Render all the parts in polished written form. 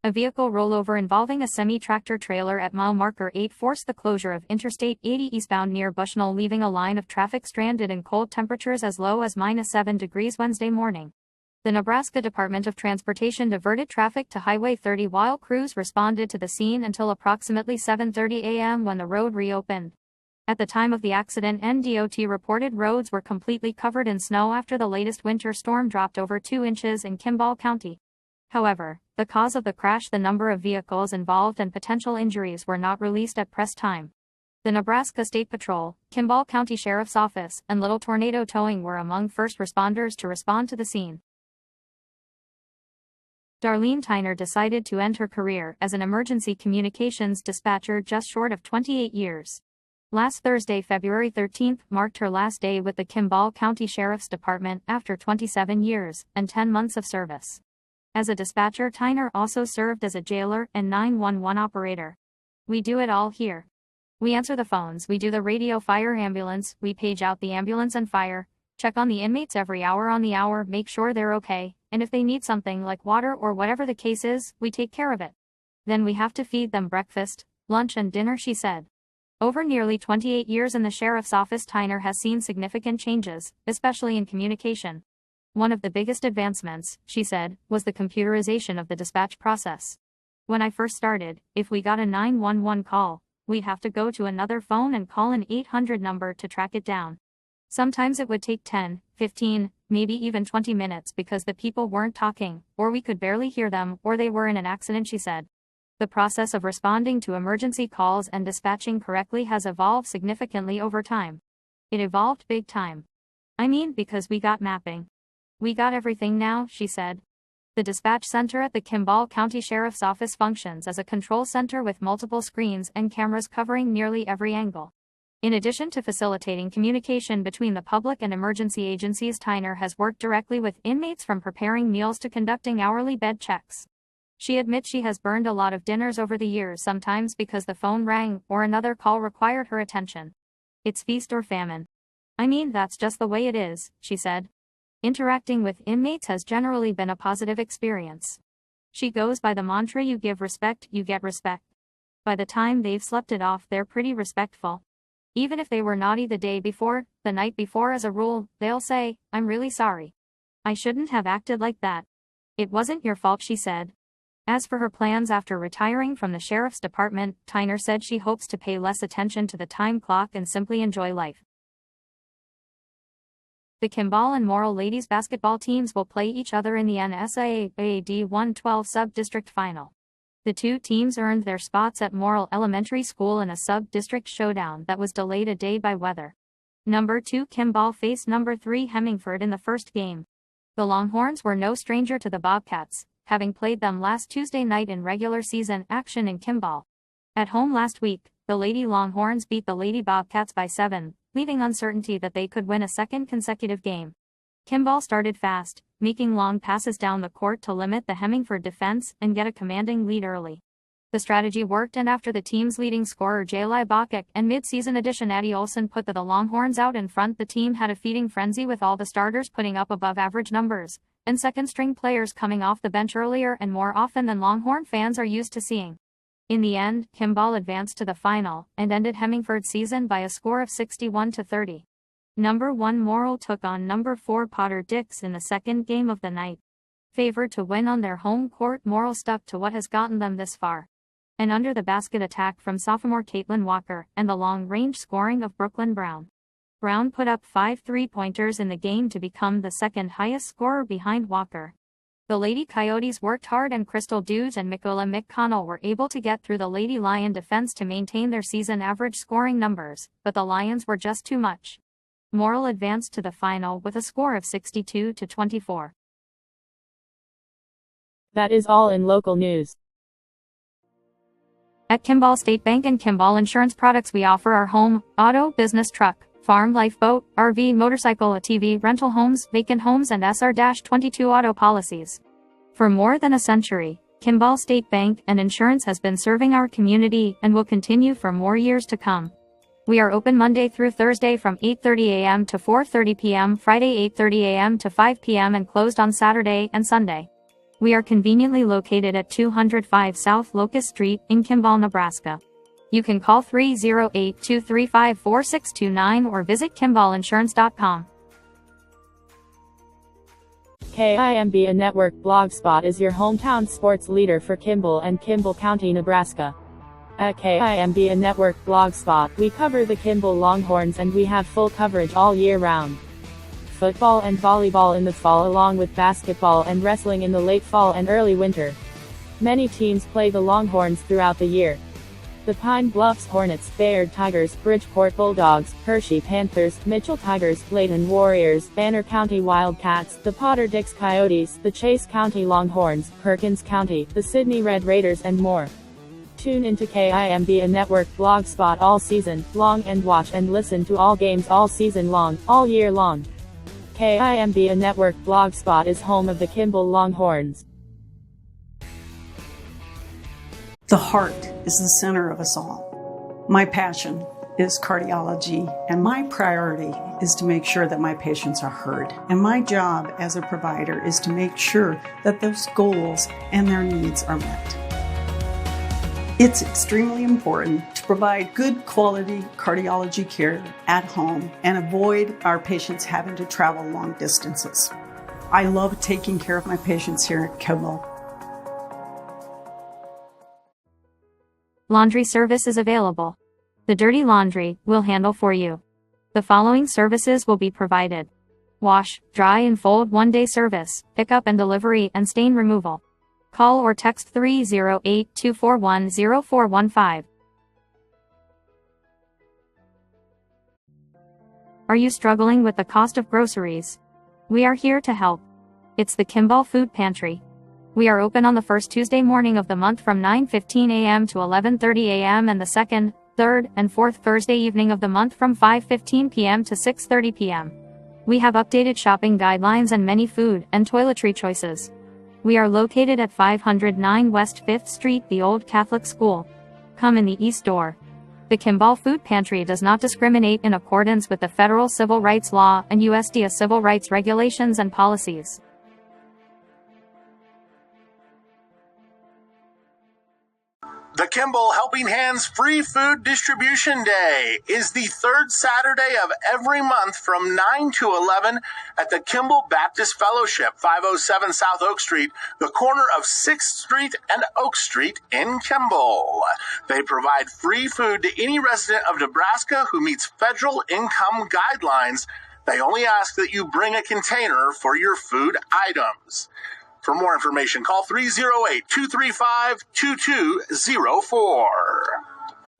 A vehicle rollover involving a semi-tractor trailer at mile marker 8 forced the closure of Interstate 80 eastbound near Bushnell, leaving a line of traffic stranded in cold temperatures as low as -7 degrees Wednesday morning. The Nebraska Department of Transportation diverted traffic to Highway 30 while crews responded to the scene until approximately 7:30 a.m. when the road reopened. At the time of the accident, NDOT reported roads were completely covered in snow after the latest winter storm dropped over 2 inches in Kimball County. However, the cause of the crash, the number of vehicles involved, and potential injuries were not released at press time. The Nebraska State Patrol, Kimball County Sheriff's Office, and Little Tornado Towing were among first responders to respond to the scene. Darlene Tyner decided to end her career as an emergency communications dispatcher just short of 28 years. Last Thursday, February 13, marked her last day with the Kimball County Sheriff's Department after 27 years and 10 months of service. As a dispatcher, Tyner also served as a jailer and 911 operator. "We do it all here. We answer the phones, we do the radio, fire, ambulance, we page out the ambulance and fire, check on the inmates every hour on the hour, make sure they're okay, and if they need something like water or whatever the case is, we take care of it. Then we have to feed them breakfast, lunch and dinner," she said. Over nearly 28 years in the sheriff's office, Tyner has seen significant changes, especially in communication. "One of the biggest advancements," she said, "was the computerization of the dispatch process. When I first started, if we got a 911 call, we'd have to go to another phone and call an 800 number to track it down. Sometimes it would take 10, 15, maybe even 20 minutes because the people weren't talking, or we could barely hear them, or they were in an accident," she said. The process of responding to emergency calls and dispatching correctly has evolved significantly over time. It evolved big time. "I mean, because we got mapping. We got everything now," she said. The dispatch center at the Kimball County Sheriff's Office functions as a control center with multiple screens and cameras covering nearly every angle. In addition to facilitating communication between the public and emergency agencies, Tyner has worked directly with inmates from preparing meals to conducting hourly bed checks. She admits she has burned a lot of dinners over the years, sometimes because the phone rang or another call required her attention. "It's feast or famine. I mean, that's just the way it is," she said. Interacting with inmates has generally been a positive experience. She goes by the mantra, "You give respect, you get respect." By the time they've slept it off, they're pretty respectful. Even if they were naughty the day before, the night before, as a rule, they'll say, "I'm really sorry. I shouldn't have acted like that. It wasn't your fault," she said. As for her plans after retiring from the sheriff's department, Tyner said she hopes to pay less attention to the time clock and simply enjoy life. The Kimball and Morrill ladies basketball teams will play each other in the NSAA D112 sub-district final. The two teams earned their spots at Morrill Elementary School in a sub-district showdown that was delayed a day by weather. Number 2 Kimball faced number 3 Hemingford in the first game. The Longhorns were no stranger to the Bobcats, having played them last Tuesday night in regular season action in Kimball. At home last week, the Lady Longhorns beat the Lady Bobcats by 7, leaving uncertainty that they could win a second consecutive game. Kimball started fast, making long passes down the court to limit the Hemingford defense and get a commanding lead early. The strategy worked, and after the team's leading scorer Jayli Bacek and mid-season addition Addie Olson put the Longhorns out in front, the team had a feeding frenzy with all the starters putting up above-average numbers, and second-string players coming off the bench earlier and more often than Longhorn fans are used to seeing. In the end, Kimball advanced to the final and ended Hemingford's season by a score of 61-30. Number 1 Morrill took on number 4 Potter Dix in the second game of the night. Favored to win on their home court, Morrill stuck to what has gotten them this far. And under the basket attack from sophomore Caitlin Walker and the long-range scoring of Brooklyn Brown. Brown put up 5 three-pointers in the game to become the second highest scorer behind Walker. The Lady Coyotes worked hard, and Crystal Dews and Michaela McConnell were able to get through the Lady Lion defense to maintain their season average scoring numbers, but the Lions were just too much. Morrill advanced to the final with a score of 62-24. That is all in local news. At Kimball State Bank and Kimball Insurance Products, we offer our home, auto, business, truck, farm, life, boat, RV, motorcycle, ATV, rental homes, vacant homes, and SR-22 auto policies. For more than a century, Kimball State Bank and Insurance has been serving our community and will continue for more years to come. We are open Monday through Thursday from 8:30 a.m. to 4:30 p.m., Friday 8:30 a.m. to 5 p.m. and closed on Saturday and Sunday. We are conveniently located at 205 South Locust Street in Kimball, Nebraska. You can call 308-235-4629 or visit KimballInsurance.com. KIMB Network Blogspot is your hometown sports leader for Kimball and Kimball County, Nebraska. At KIMB Network Blogspot, we cover the Kimball Longhorns and we have full coverage all year round. Football and volleyball in the fall along with basketball and wrestling in the late fall and early winter. Many teams play the Longhorns throughout the year. The Pine Bluffs Hornets, Bayard Tigers, Bridgeport Bulldogs, Hershey Panthers, Mitchell Tigers, Layton Warriors, Banner County Wildcats, the Potter Dix Coyotes, the Chase County Longhorns, Perkins County, the Sydney Red Raiders and more. Tune into KIMB Network Blogspot all season long and watch and listen to all games all season long, all year long. KIMB Network Blogspot is home of the Kimball Longhorns. The heart is the center of us all. My passion is cardiology, and my priority is to make sure that my patients are heard. And my job as a provider is to make sure that those goals and their needs are met. It's extremely important to provide good quality cardiology care at home and avoid our patients having to travel long distances. I love taking care of my patients here at Kimball. Laundry service is available. The dirty laundry will handle for you. The following services will be provided: wash, dry and fold one-day service, pickup and delivery and stain removal. Call or text 308-241-0415. Are you struggling with the cost of groceries? We are here to help. It's the Kimball Food Pantry. We are open on the first Tuesday morning of the month from 9:15 a.m. to 11:30 a.m. and the second, third, and fourth Thursday evening of the month from 5:15 p.m. to 6:30 p.m. We have updated shopping guidelines and many food and toiletry choices. We are located at 509 West 5th Street, the Old Catholic School. Come in the east door. The Kimball Food Pantry does not discriminate in accordance with the federal civil rights law and USDA civil rights regulations and policies. The Kimball Helping Hands Free Food Distribution Day is the third Saturday of every month from 9 to 11 at the Kimball Baptist Fellowship, 507 South Oak Street, the corner of 6th Street and Oak Street in Kimball. They provide free food to any resident of Nebraska who meets federal income guidelines. They only ask that you bring a container for your food items. For more information, call 308-235-2204.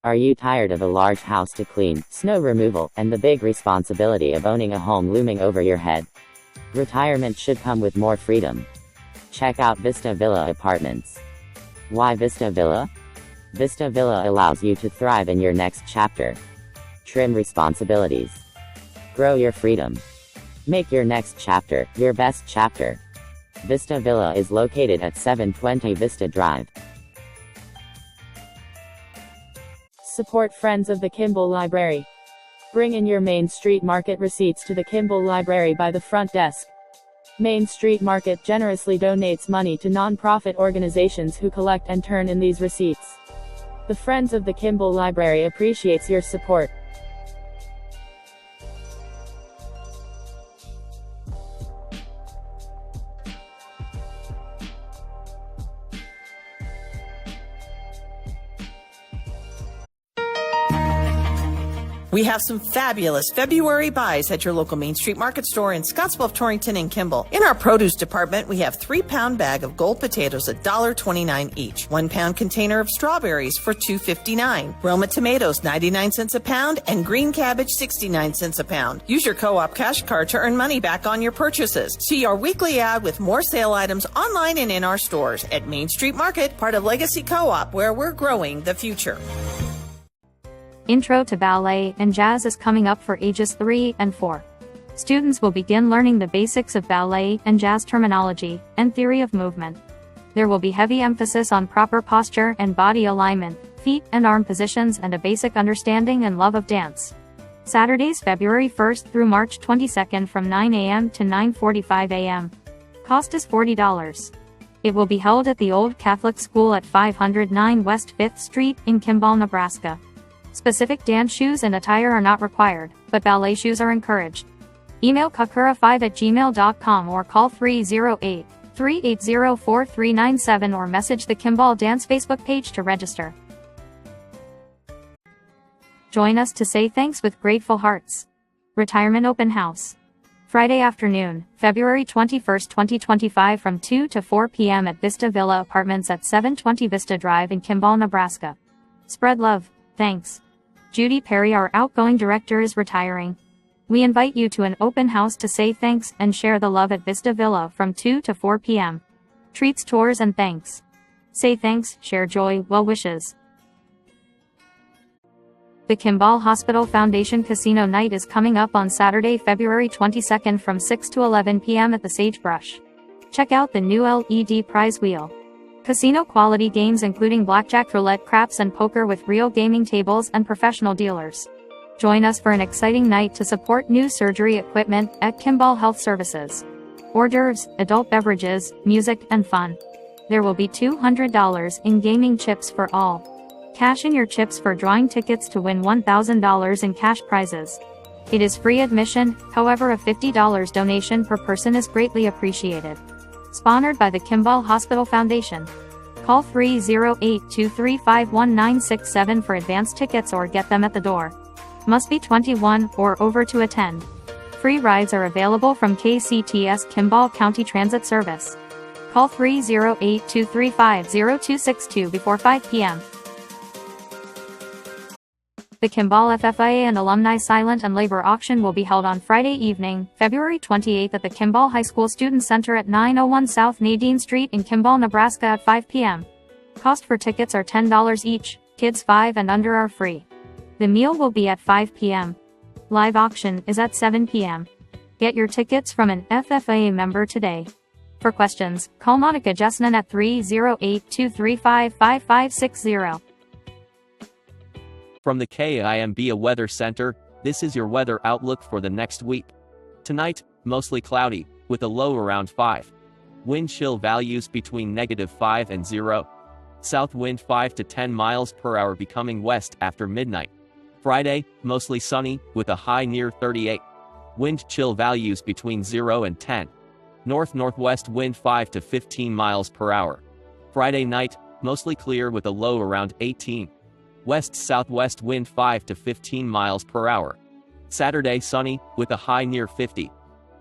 Are you tired of a large house to clean, snow removal, and the big responsibility of owning a home looming over your head? Retirement should come with more freedom. Check out Vista Villa Apartments. Why Vista Villa? Vista Villa allows you to thrive in your next chapter. Trim responsibilities. Grow your freedom. Make your next chapter your best chapter. Vista Villa is located at 720 Vista Drive. Support Friends of the Kimball Library. Bring in your Main Street Market receipts to the Kimball Library by the front desk. Main Street Market generously donates money to nonprofit organizations who collect and turn in these receipts. The Friends of the Kimball Library appreciates your support. We have some fabulous February buys at your local Main Street Market store in Scottsbluff, Torrington, and Kimball. In our produce department, we have 3-pound bag of gold potatoes at $1.29 each, 1-pound container of strawberries for $2.59, Roma tomatoes 99 cents a pound, and green cabbage 69 cents a pound. Use your co-op cash card to earn money back on your purchases. See our weekly ad with more sale items online and in our stores at Main Street Market, part of Legacy Co-op, where we're growing the future. Intro to Ballet and Jazz is coming up for ages 3 and 4. Students will begin learning the basics of ballet and jazz terminology and theory of movement. There will be heavy emphasis on proper posture and body alignment, feet and arm positions, and a basic understanding and love of dance. Saturdays, February 1st through March 22nd from 9 a.m. to 9:45 a.m. Cost is $40. It will be held at the Old Catholic School at 509 West 5th Street in Kimball, Nebraska. Specific dance shoes and attire are not required, but ballet shoes are encouraged. Email kakura5@gmail.com or call 308-380-4397 or message the Kimball Dance Facebook page to register. Join us to say thanks with grateful hearts. Retirement Open House. Friday afternoon, February 21, 2025 from 2 to 4 p.m. at Vista Villa Apartments at 720 Vista Drive in Kimball, Nebraska. Spread love, thanks. Judy Perry, our outgoing director, is retiring. We invite you to an open house to say thanks and share the love at Vista Villa from 2 to 4 p.m. Treats, tours, and thanks. Say thanks, share joy, well wishes. The Kimball Hospital Foundation Casino Night is coming up on Saturday, February 22nd from 6 to 11 p.m. at the Sagebrush. Check out the new LED prize wheel. Casino quality games including blackjack, roulette, craps, and poker with real gaming tables and professional dealers. Join us for an exciting night to support new surgery equipment at Kimball Health Services. Hors d'oeuvres, adult beverages, music, and fun. There will be $200 in gaming chips for all. Cash in your chips for drawing tickets to win $1,000 in cash prizes. It is free admission, however a $50 donation per person is greatly appreciated. Sponsored by the Kimball Hospital Foundation. Call 308-235-1967 for advance tickets or get them at the door. Must be 21 or over to attend. Free rides are available from KCTS Kimball County Transit Service. Call 308-235-0262 before 5 p.m. The Kimball FFIA and Alumni Silent and Labor Auction will be held on Friday evening, February 28th at the Kimball High School Student Center at 901 South Nadine Street in Kimball, Nebraska at 5 p.m. Cost for tickets are $10 each, kids 5 and under are free. The meal will be at 5 p.m. Live auction is at 7 p.m. Get your tickets from an FFIA member today. For questions, call Monica Jesnan at 308-235-5560. From the KIMB Weather Center, this is your weather outlook for the next week. Tonight, mostly cloudy, with a low around 5. Wind chill values between -5 and 0. South wind 5 to 10 miles per hour becoming west after midnight. Friday, mostly sunny, with a high near 38. Wind chill values between 0 and 10. North-northwest wind 5 to 15 miles per hour. Friday night, mostly clear with a low around 18. West-southwest wind 5 to 15 miles per hour. Saturday sunny, with a high near 50.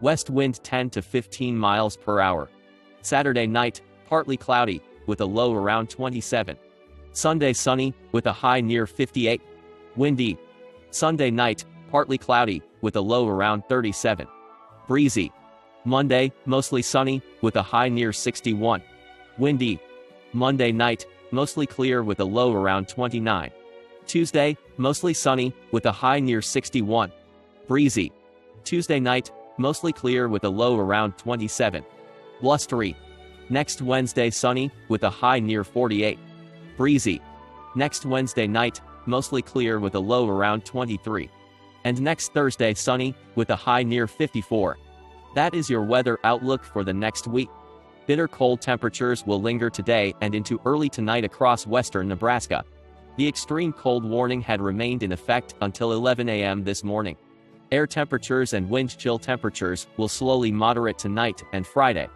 West wind 10 to 15 miles per hour. Saturday night, partly cloudy, with a low around 27. Sunday sunny, with a high near 58. Windy. Sunday night, partly cloudy, with a low around 37. Breezy. Monday, mostly sunny, with a high near 61. Windy. Monday night, mostly clear with a low around 29. Tuesday, mostly sunny, with a high near 61. Breezy. Tuesday night, mostly clear with a low around 27. Blustery. Next Wednesday sunny, with a high near 48. Breezy. Next Wednesday night, mostly clear with a low around 23. And next Thursday sunny, with a high near 54. That is your weather outlook for the next week. Bitter cold temperatures will linger today and into early tonight across western Nebraska. The extreme cold warning had remained in effect until 11 a.m. this morning. Air temperatures and wind chill temperatures will slowly moderate tonight and Friday.